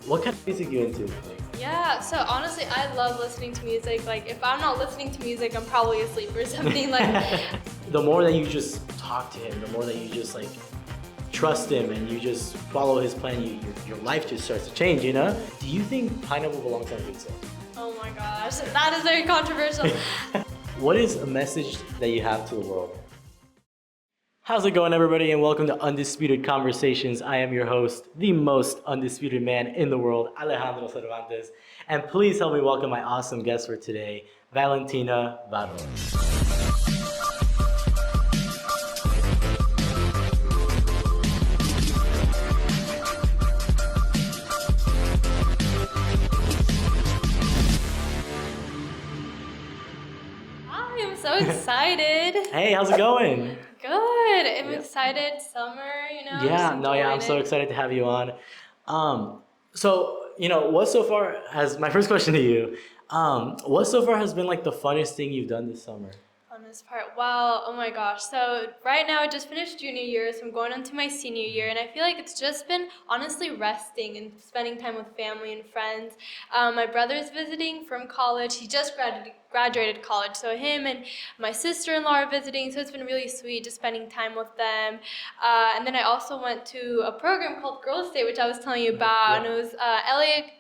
What kind of music you into? Yeah, so honestly, I love listening to music. Like, if I'm not listening to music, I'm probably asleep or something. The more that you just talk to him, the more that you just like trust him and you just follow his plan, your life just starts to change, you know? Do you think pineapple belongs on pizza? Oh my gosh, that is very controversial. What is a message that you have to the world? How's it going, everybody, and welcome to Undisputed Conversations. I am your host, the most undisputed man in the world, Alejandro Cervantes. And please help me welcome my awesome guest for today, Valentina Barros. Hi, I'm so excited. Hey, how's it going? Good. I'm Yeah. excited. Summer, I'm so excited to have you on. What so far has my first question to you? What so far has been like the funnest thing you've done this summer? On this part. Wow, oh my gosh. So right now I just finished junior year, so I'm going on to my senior year, and I feel like it's just been honestly resting and spending time with family and friends. My brother's visiting from college. He just graduated college, so him and my sister-in-law are visiting, so it's been really sweet just spending time with them. And then I also went to a program called Girls Day, which I was telling you about, and it was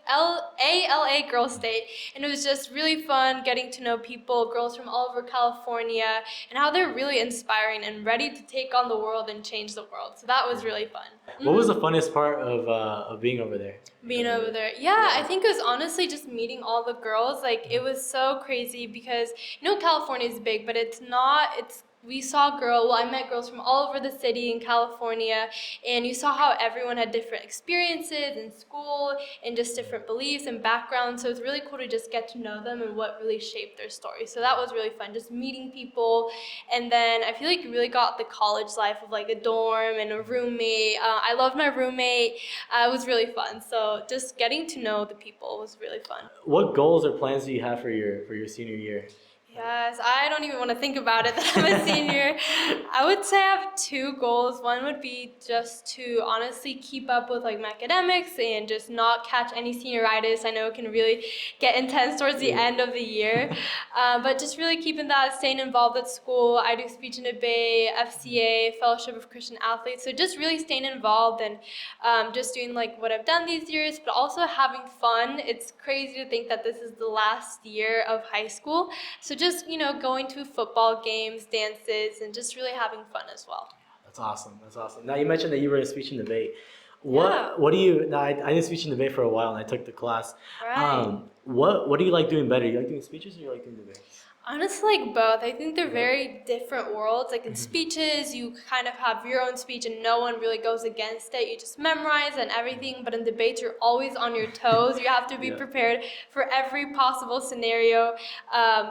ALA Girls Day, and it was just really fun getting to know people, girls from all over California, and how they're really inspiring and ready to take on the world and change the world. So that was really fun. What was the funnest part of being over there? Being over there. Yeah, I think it was honestly just meeting all the girls. Like, it was so crazy because, California is big, but we saw I met girls from all over the city in California, and you saw how everyone had different experiences in school and just different beliefs and backgrounds. So it's really cool to just get to know them and what really shaped their story. So that was really fun, just meeting people. And then I feel like you really got the college life of like a dorm and a roommate. I loved my roommate. It was really fun. So just getting to know the people was really fun. What goals or plans do you have for your senior year? Yes, I don't even want to think about it that I'm a senior. I would say I have two goals. One would be just to honestly keep up with like my academics and just not catch any senioritis. I know it can really get intense towards the end of the year, but just really keeping that, staying involved at school. I do speech and debate, FCA, Fellowship of Christian Athletes. So just really staying involved and just doing like what I've done these years, but also having fun. It's crazy to think that this is the last year of high school. So just, going to football games, dances, and just really having fun as well. That's awesome. That's awesome. Now you mentioned that you were in speech and debate. Yeah. What do you? Now I did speech and debate for a while, and I took the class. Right. What do you like doing better? You like doing speeches or you like doing debates? Honestly, like both. I think they're very different worlds. Like in speeches, you kind of have your own speech and no one really goes against it. You just memorize and everything. But in debates, you're always on your toes. You have to be prepared for every possible scenario.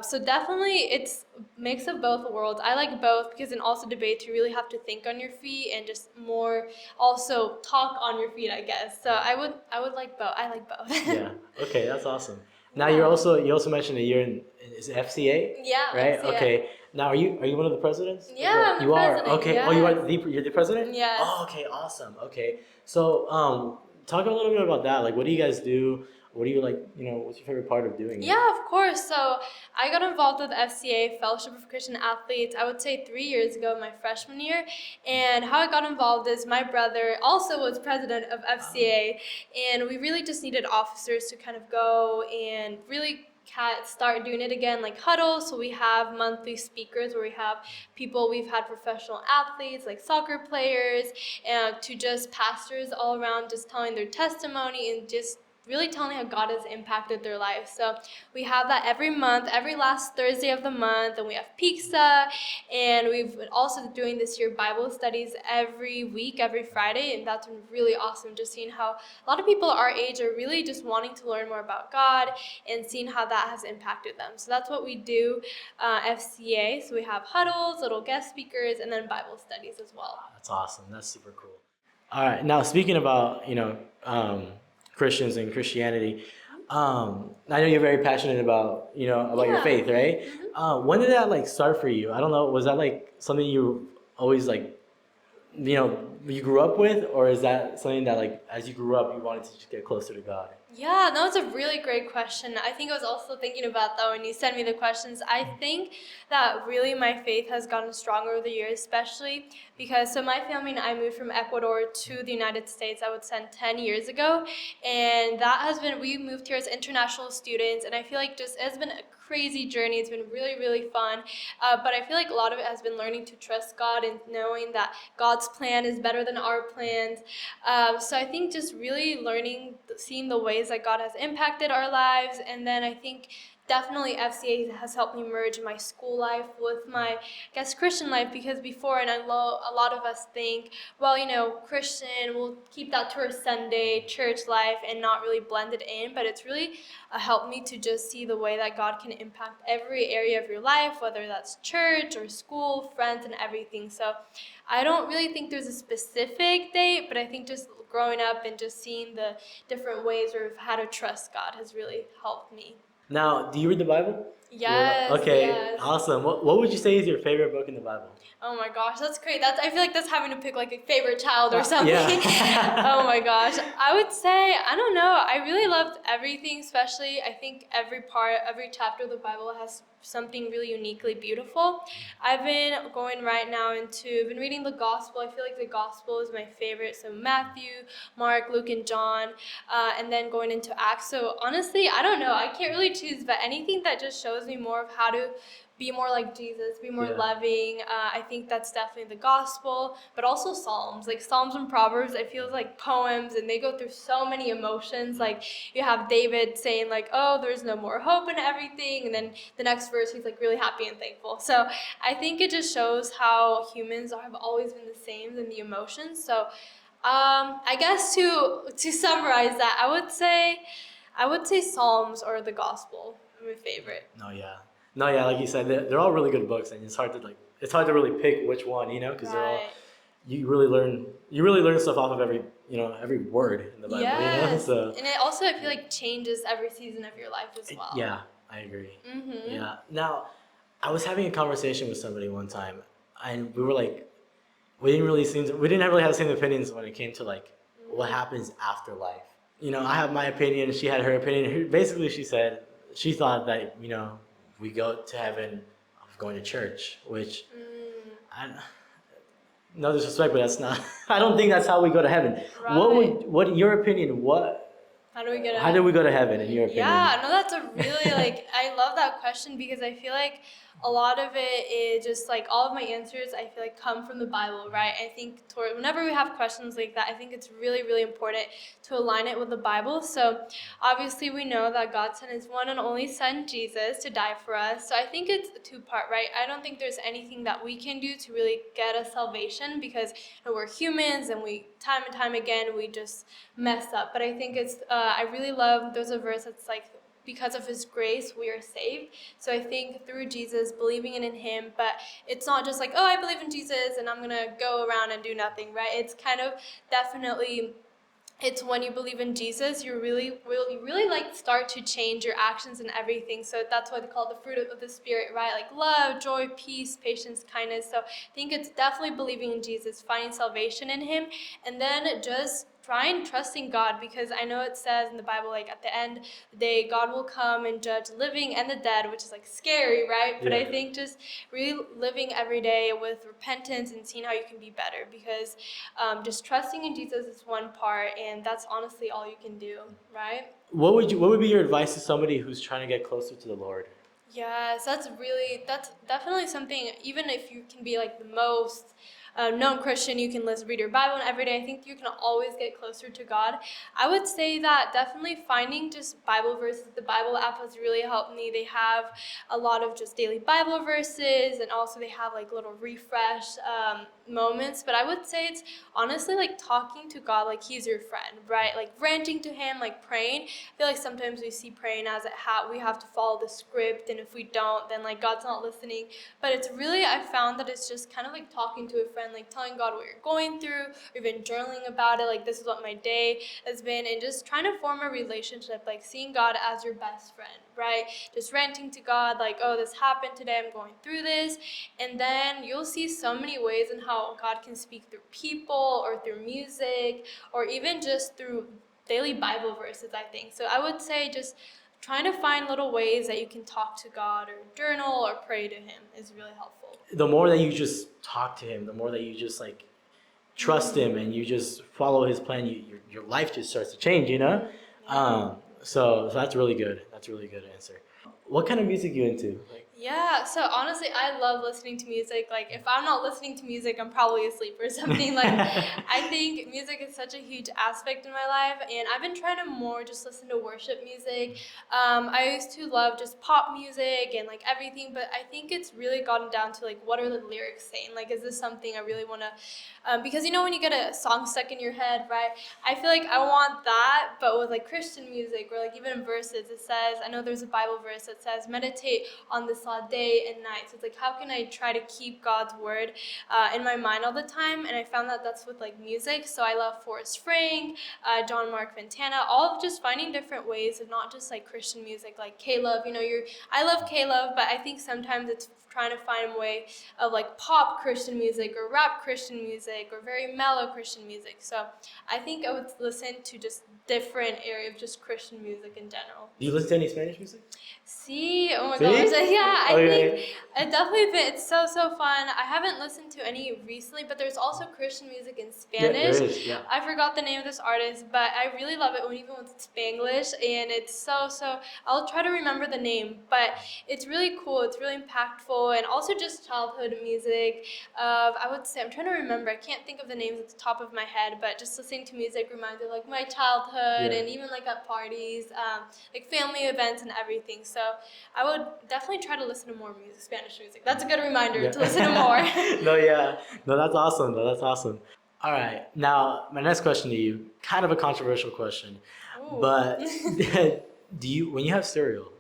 So definitely, it's a mix of both worlds. I like both because in also debates, you really have to think on your feet and just more also talk on your feet, I guess. So I would like both. I like both. Yeah. Okay, that's awesome. Now Yeah. you also mentioned that you're in is it FCA? Yeah, Right. FCA. Okay. Now are you one of the presidents? Yeah, I'm the You are. president, Okay. Oh, you are yes. you're the president. Yes. Oh, okay. Awesome. Okay. So talk a little bit about that. Like, what do you guys do? What do you like? What's your favorite part of doing it? Yeah, of course. So I got involved with FCA, Fellowship of Christian Athletes, I would say 3 years ago, my freshman year. And how I got involved is my brother also was president of FCA, and we really just needed officers to kind of go and really start doing it again, like huddles. So we have monthly speakers where we have people, we've had professional athletes like soccer players, and to just pastors all around just telling their testimony and just really telling how God has impacted their life. So we have that every month, every last Thursday of the month, and we have pizza, and we've been also doing this year Bible studies every week, every Friday, and that's been really awesome, just seeing how a lot of people our age are really just wanting to learn more about God and seeing how that has impacted them. So that's what we do, FCA. So we have huddles, little guest speakers, and then Bible studies as well. That's awesome. That's super cool. All right. Now speaking about Christians and Christianity, I know you're very passionate about about your Yeah. faith, right? When did that like start for you? I don't know. Was that like something you always like you grew up with, or is that something that like as you grew up you wanted to just get closer to God? Yeah, that was a really great question. I think I was also thinking about that when you sent me the questions. I think that really my faith has gotten stronger over the years, especially because so my family and I moved from Ecuador to the United States, I would say 10 years ago. And that has been, we moved here as international students, and I feel like just it's been a crazy journey. It's been really, really fun. But I feel like a lot of it has been learning to trust God and knowing that God's plan is better than our plans. So I think just really learning, seeing the ways that God has impacted our lives, and then I think definitely FCA has helped me merge my school life with my, I guess, Christian life, because before, and I know a lot of us think, well, Christian, we'll keep that to our Sunday church life and not really blend it in, but it's really helped me to just see the way that God can impact every area of your life, whether that's church or school, friends, and everything. So I don't really think there's a specific date, but I think just growing up and just seeing the different ways of how to trust God has really helped me. Now, do you read the Bible? Yes, Okay, yes. awesome. What would you say is your favorite book in the Bible? Oh my gosh, that's great. I feel like that's having to pick like a favorite child or something. Yeah. Oh my gosh. I would say, I don't know. I really loved everything, especially I think every chapter of the Bible has something really uniquely beautiful. I've been going right now I've been reading the gospel. I feel like the gospel is my favorite. So Matthew, Mark, Luke, and John, and then going into Acts. So honestly, I don't know. I can't really choose, but anything that just shows me more of how to be more like Jesus, be more loving. I think that's definitely the gospel, but also Psalms. Like Psalms and Proverbs, I feel like poems, and they go through so many emotions. Like you have David saying like, "Oh, there's no more hope in everything," and then the next verse he's like really happy and thankful. So I think it just shows how humans have always been the same in the emotions. So I guess to summarize that, I would say Psalms or the gospel are my favorite. No, yeah, like you said, they're all really good books, and it's hard to really pick which one, because they're all, Right. you really learn stuff off of every word in the Bible, Yes, So and it also I feel like changes every season of your life as well. yeah, I agree. Mhm. Yeah. Now, I was having a conversation with somebody one time, and we were like, we didn't really have the same opinions when it came to like what happens after life. I have my opinion, she had her opinion. Basically, she said she thought that we go to heaven of going to church, which Mm, I, no disrespect, but that's not. I don't think that's how we go to heaven. right. What in your opinion? How do we get How do we go to heaven in your opinion? Yeah, no, that's a really I love that question because I feel like a lot of it is just like all of my answers I feel like come from the Bible, right? I think whenever we have questions like that, I think it's really, really important to align it with the Bible. So obviously we know that God sent his one and only son Jesus to die for us. So I think it's a two-part, right? I don't think there's anything that we can do to really get us salvation because we're humans and we time and time again we just mess up. But I think I really love there's a verse that's like because of his grace we are saved. So I think through Jesus, believing in him, but it's not just like, oh, I believe in Jesus and I'm gonna go around and do nothing, right? It's kind of definitely it's when you believe in Jesus, you really like start to change your actions and everything. So that's what they call the fruit of the Spirit, right? Like love, joy, peace, patience, kindness. So I think it's definitely believing in Jesus, finding salvation in him, and then just trying trusting God, because I know it says in the Bible, like at the end of the day, God will come and judge the living and the dead, which is like scary, right? But I think just really living every day with repentance and seeing how you can be better, because just trusting in Jesus is one part, and that's honestly all you can do, right? What would be your advice to somebody who's trying to get closer to the Lord? Yes, that's definitely something. Even if you can be like the most known Christian, you can read your Bible and every day. I think you can always get closer to God. I would say that definitely finding just Bible verses. The Bible app has really helped me. They have a lot of just daily Bible verses, and also they have like little refresh moments. But I would say it's honestly like talking to God like he's your friend, right? Like ranting to him, like praying. I feel like sometimes we see praying as we have to follow the script, and if we don't, then like God's not listening. But it's really, I found that it's just kind of like talking to a friend. friend, like telling God what you're going through, or even journaling about it, like this is what my day has been, and just trying to form a relationship, like seeing God as your best friend, right? Just ranting to God, like, oh, this happened today, I'm going through this, and then you'll see so many ways in how God can speak through people or through music or even just through daily Bible verses, I think. So I would say just trying to find little ways that you can talk to God or journal or pray to Him is really helpful. The more that you just talk to Him, the more that you just like trust Him and you just follow His plan, your life just starts to change, you know? Yeah. So that's really good. That's a really good answer. What kind of music you into? Like, Yeah, so honestly, I love listening to music. Like, if I'm not listening to music, I'm probably asleep or something. Like, I think music is such a huge aspect in my life, and I've been trying to more just listen to worship music. I used to love just pop music and like everything, but I think it's really gotten down to like, what are the lyrics saying? Like, is this something I really want to? Because you know, when you get a song stuck in your head, right? I feel like I want that, but with like Christian music or like even verses, it says, I know there's a Bible verse that says, meditate on this law day and night. So it's like, how can I try to keep God's word in my mind all the time? And I found that that's with like music. So I love Forrest Frank, John Mark Ventana, all of just finding different ways of not just like Christian music, like K-Love. You know, I love K-Love, but I think sometimes it's trying to find a way of like pop Christian music or rap Christian music or very mellow Christian music. So I think I would listen to just different area of just Christian music in general. do you listen to any Spanish music? See, oh my See? gosh, yeah, I think Okay. it definitely been, it's so fun. I haven't listened to any recently, but there's also Christian music in Yeah, there Spanish. is. Yeah. I forgot the name of this artist, but I really love it when even when it's Spanglish, and it's so. I'll try to remember the name, but it's really cool. It's really impactful, and also just childhood music. I would say, I'm trying to remember. I can't think of the names at the top of my head, but just listening to music reminds me of like my childhood, Yeah. and even like at parties, like family events and everything. So I would definitely try to listen to more music, Spanish music. That's a good reminder Yeah. to listen to more. No, yeah. No, that's awesome. No, that's awesome. All right. Now, my next question to you, kind of a controversial question, Ooh. but do you, when you have cereal,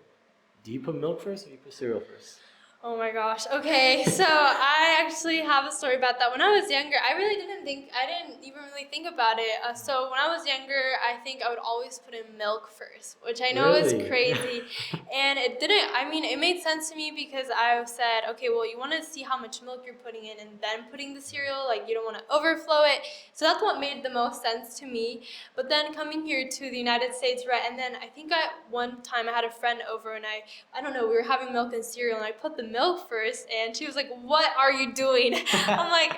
do you put milk first or do you put cereal first? Oh my gosh. Okay, so I actually have a story about that. When I was younger, I didn't even really think about it. So when I was younger, I think I would always put in milk first, which I know is Really? crazy. And it didn't, I mean, it made sense to me because I said, okay, well, you want to see how much milk you're putting in and then putting the cereal, like you don't want to overflow it. So that's what made the most sense to me. But then coming here to the United States, right, and then I think one time I had a friend over and I don't know, we were having milk and cereal and I put the milk first and she was like, what are you doing? I'm like,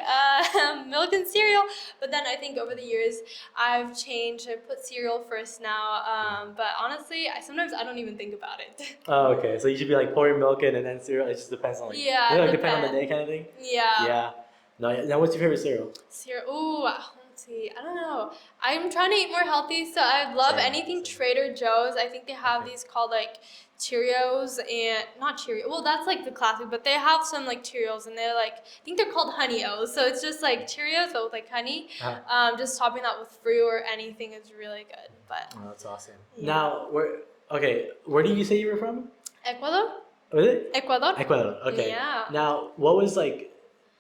milk and cereal. But then I think over the years I've changed. I put cereal first now. But honestly, sometimes I don't even think about it. Oh, okay. So you should be like pouring milk in and then cereal. It just depends on like, Yeah, does it like it depend on the day depends. kind of thing? Yeah. Yeah. No, yeah. Now, what's your favorite cereal? Cereal. Ooh, let's see. I don't know. I'm trying to eat more healthy, so I love Same, anything same. Trader Joe's. I think they have Okay. these called like Cheerios and not Cheerios. Well, that's like the classic, but they have some like Cheerios and they're like I think they're called Honey O's. So it's just like Cheerios but with like honey. Just topping that with fruit or anything is really good. But Oh, that's awesome. yeah. Now, where did you say you were from? Ecuador? Was it? Ecuador? Ecuador. Okay. Yeah. Now, what was like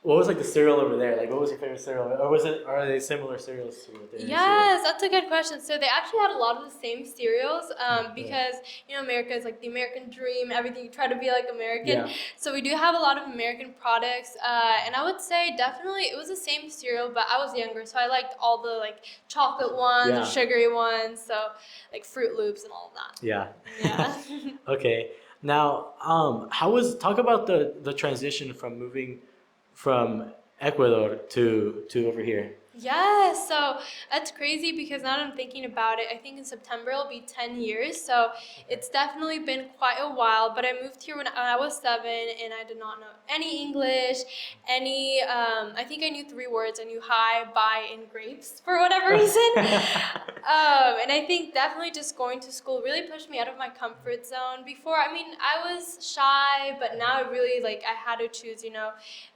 the cereal over there? Like, what was your favorite cereal? Or are they similar cereals to what they're in Yes, that's a good question. So they actually had a lot of the same cereals Yeah. because you know America is like the American dream. Everything you try to be like American. Yeah. So we do have a lot of American products, and I would say definitely it was the same cereal, but I was younger, so I liked all the like chocolate ones Yeah. or sugary ones. So like Fruit Loops and all of that. Yeah. Yeah. Okay. Now, talk about the transition from moving from Ecuador to over here. Yes, so that's crazy because now that I'm thinking about it, I think in September it'll be 10 years. So it's definitely been quite a while. But I moved here when I was 7 and I did not know any English, I think I knew 3 words. I knew hi, bye, and grapes for whatever reason. And I think definitely just going to school really pushed me out of my comfort zone. Before, I mean, I was shy, but now I really I had to choose,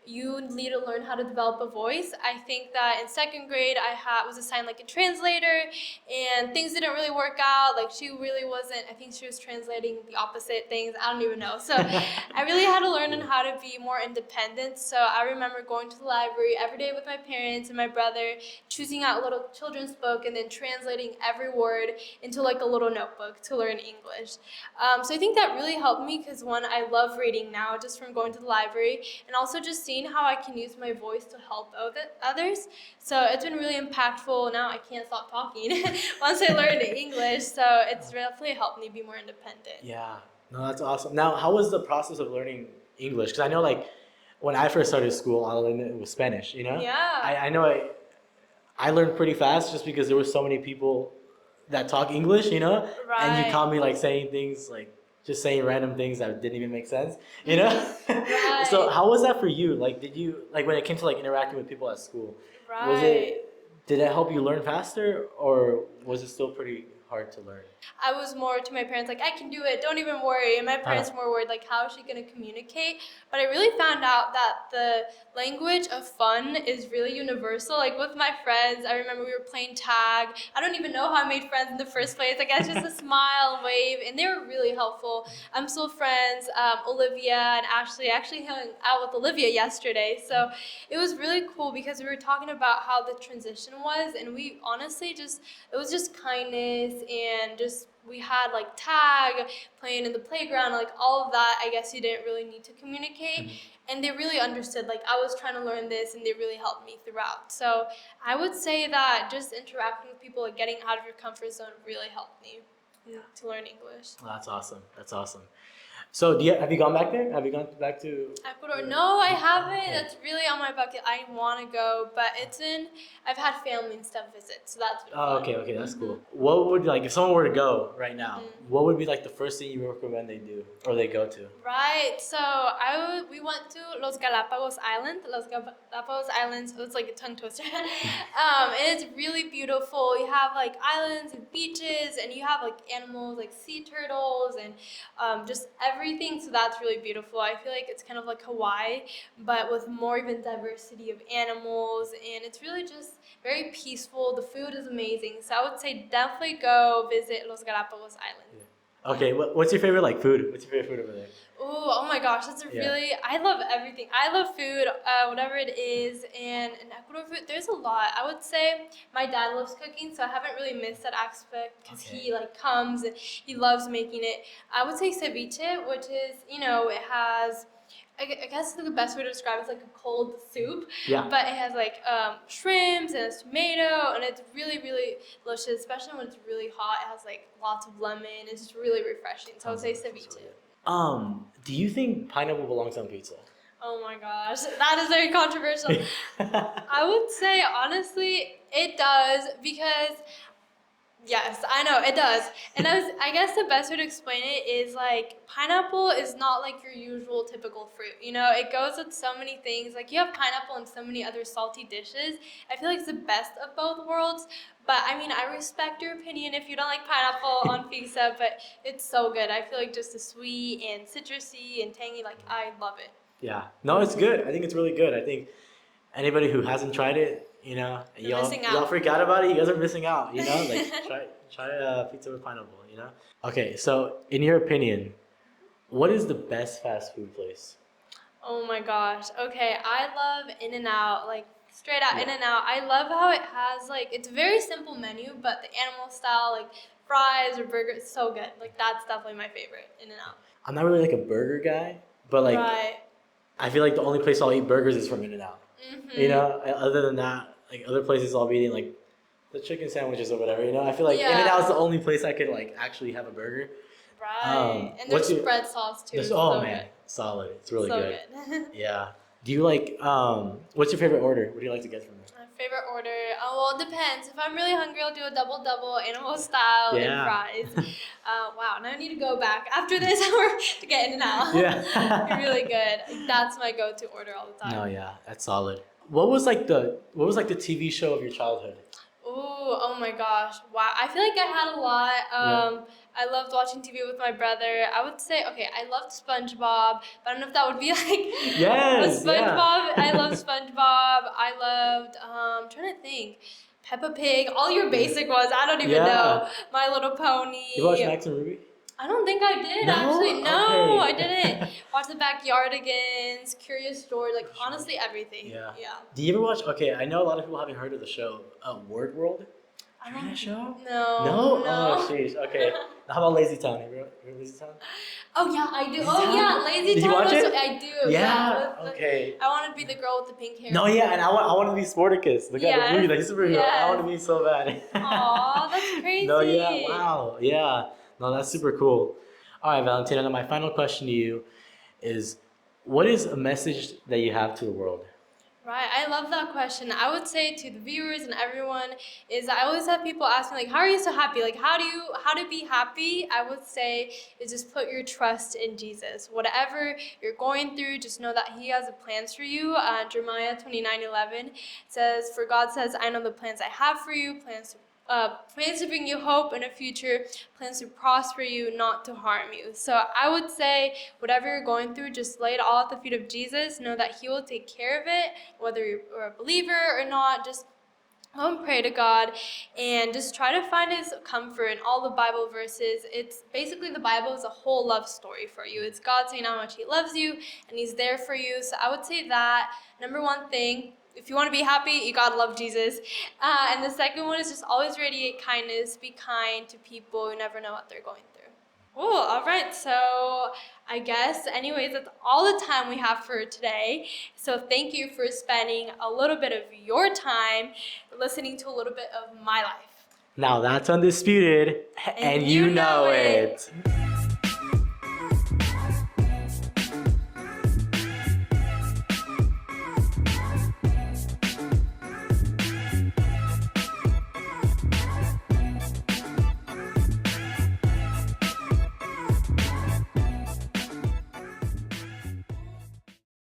you need to learn how to develop a voice. I think that in second grade, was assigned like a translator, and things didn't really work out. Like she really wasn't. I think she was translating the opposite things. I don't even know. So I really had to learn on how to be more independent. So I remember going to the library every day with my parents and my brother, choosing out a little children's book and then translating every word into like a little notebook to learn English. So I think that really helped me because one, I love reading now just from going to the library, and also just seeing how I can use my voice to help others. So it's been really impactful. Now I can't stop talking once I learned English. So it's definitely helped me be more independent. Yeah, no, that's awesome. Now, how was the process of learning English? Because I know, like, when I first started school, I learned it was Spanish. You know, Yeah. I know I learned pretty fast just because there were so many people that talk English. You know, and you Right. caught me like saying things like just saying random things that didn't even make sense. You know, Right. so how was that for you? Like, did you like when it came to like interacting with people at school? Was Right. did it help you learn faster, or was it still pretty hard to learn? I was more to my parents like, I can do it, don't even worry. And my parents were more worried like, how is she going to communicate? But I really found out that the language of fun is really universal. Like with my friends, I remember we were playing tag. I don't even know how I made friends in the first place. I guess just a smile and wave, and they were really helpful. I'm still friends. Olivia and Ashley, I actually hung out with Olivia yesterday. So it was really cool because we were talking about how the transition was, and we honestly it was just kindness, and just we had like tag, playing in the playground, like all of that. I guess you didn't really need to communicate, and they really understood like I was trying to learn this, and they really helped me throughout. So I would say that just interacting with people, like getting out of your comfort zone, really helped me to learn English. Well, that's awesome. That's awesome. So, have you gone back there? Have you gone back to Ecuador? No, I haven't. Okay. That's really on my bucket. I want to go, but I've had family and stuff visit, so that's been Oh, fun. okay, that's cool. What would like if someone were to go right now? Mhm. What would be like the first thing you would recommend they do or they go to? Right. So we went to Los Galapagos Island. Los Galapagos Islands. It's like a tongue twister. And it's really beautiful. You have like islands and beaches, and you have like animals like sea turtles and just everything. So that's really beautiful. I feel like it's kind of like Hawaii, but with more even diversity of animals, and it's really just very peaceful. The food is amazing. So I would say definitely go visit Los Galapagos Island. Okay, what's your favorite like food? What's your favorite food over there? Oh my gosh, that's a really, I love everything. I love food, whatever it is, and in Ecuador food, there's a lot. I would say my dad loves cooking, so I haven't really missed that aspect because he like comes and he loves making it. I would say ceviche, which is, it has, I guess the best way to describe it is like a cold soup, Yeah. but it has like shrimps and it's tomato, and it's really, really delicious, especially when it's really hot. It has like lots of lemon. It's just really refreshing. So I would say ceviche. Do you think pineapple belongs on pizza? Oh my gosh, that is very controversial. I would say honestly, it does, because yes, I know it does. And I guess the best way to explain it is like pineapple is not like your usual typical fruit. It goes with so many things. Like you have pineapple in so many other salty dishes. I feel like it's the best of both worlds. But I mean, I respect your opinion if you don't like pineapple on pizza, but it's so good. I feel like just the sweet and citrusy and tangy, like I love it. Yeah. No, it's good. I think it's really good. I think anybody who hasn't tried it, You're missing y'all out. freak out about it. You guys are missing out. Like try pizza with pineapple. Okay, so in your opinion, what is the best fast food place? Oh my gosh. Okay, I love In-N-Out, like straight out Yeah. In-N-Out. I love how it has like it's a very simple menu, but the animal style like fries or burgers, it's so good. Like that's definitely my favorite, In-N-Out. I'm not really like a burger guy, but like Right. I feel like the only place I'll eat burgers is from In-N-Out. Other than that, like other places I'll be eating like the chicken sandwiches or whatever. I feel like Yeah. In-N-Out is the only place I could like actually have a burger. Right. And what's there's your- spread sauce too. It's Oh so man, good. solid. It's really So good. good. Yeah. Do you like what's your favorite order? What do you like to get from there? My favorite order. Oh, well, it depends. If I'm really hungry, I'll do a double animal style Yeah. and fries. Wow, now I need to go back after this hour to get In-N-Out. Yeah. Really good. That's my go-to order all the time. No, yeah, that's solid. What was like the TV show of your childhood? Ooh, oh my gosh. Wow. I feel like I had a lot. I loved watching TV with my brother. I would say, okay, I loved SpongeBob, but I don't know if that would be like Yes, a yeah. SpongeBob. I loved SpongeBob. I loved, I'm trying to think, Peppa Pig, all your basic ones. I don't even Yeah. know. My Little Pony. You watch Max and Ruby? I don't think I did No? actually. No, Okay. I didn't. Watch the Backyardigans, Curious George, like honestly everything. Yeah. Yeah. Do you ever watch? Okay, I know a lot of people haven't heard of the show, Word World. I You heard that show? No. No? No. Oh, sheesh. Okay. Now, how about Lazy Town? Have you heard Lazy Town? Oh yeah, I do. Lazy Oh Town? yeah, Lazy Did you Town watch was it? I do. Yeah. With Okay. I wanted to be the girl with the pink hair. No, yeah, and I want to be Sporticus, the guy, Yes, the movie, like superhero. I want to yes. be so bad. Aw, that's crazy. No, yeah, wow, yeah. No, that's super cool. All right, Valentina. Now, my final question to you is, what is a message that you have to the world? Right, I love that question. I would say to the viewers and everyone is I always have people ask me like, how are you so happy? Like, how to be happy? I would say is just put your trust in Jesus. Whatever you're going through, just know that He has a plans for you. Jeremiah 29:11 says, "For God says, I know the plans I have for you, plans to bring you hope in a future, plans to prosper you, not to harm you." So I would say, whatever you're going through, just lay it all at the feet of Jesus. Know that He will take care of it, whether you're a believer or not. Just go and pray to God and just try to find His comfort in all the Bible verses. It's basically the Bible is a whole love story for you. It's God saying how much He loves you and He's there for you. So I would say that number one thing, if you want to be happy, you gotta love Jesus. And the second one is just always radiate kindness. Be kind to people. You never know what they're going through. Cool. All right. So I guess, anyways, that's all the time we have for today. So thank you for spending a little bit of your time listening to a little bit of my life. Now that's Undisputed, and you know it.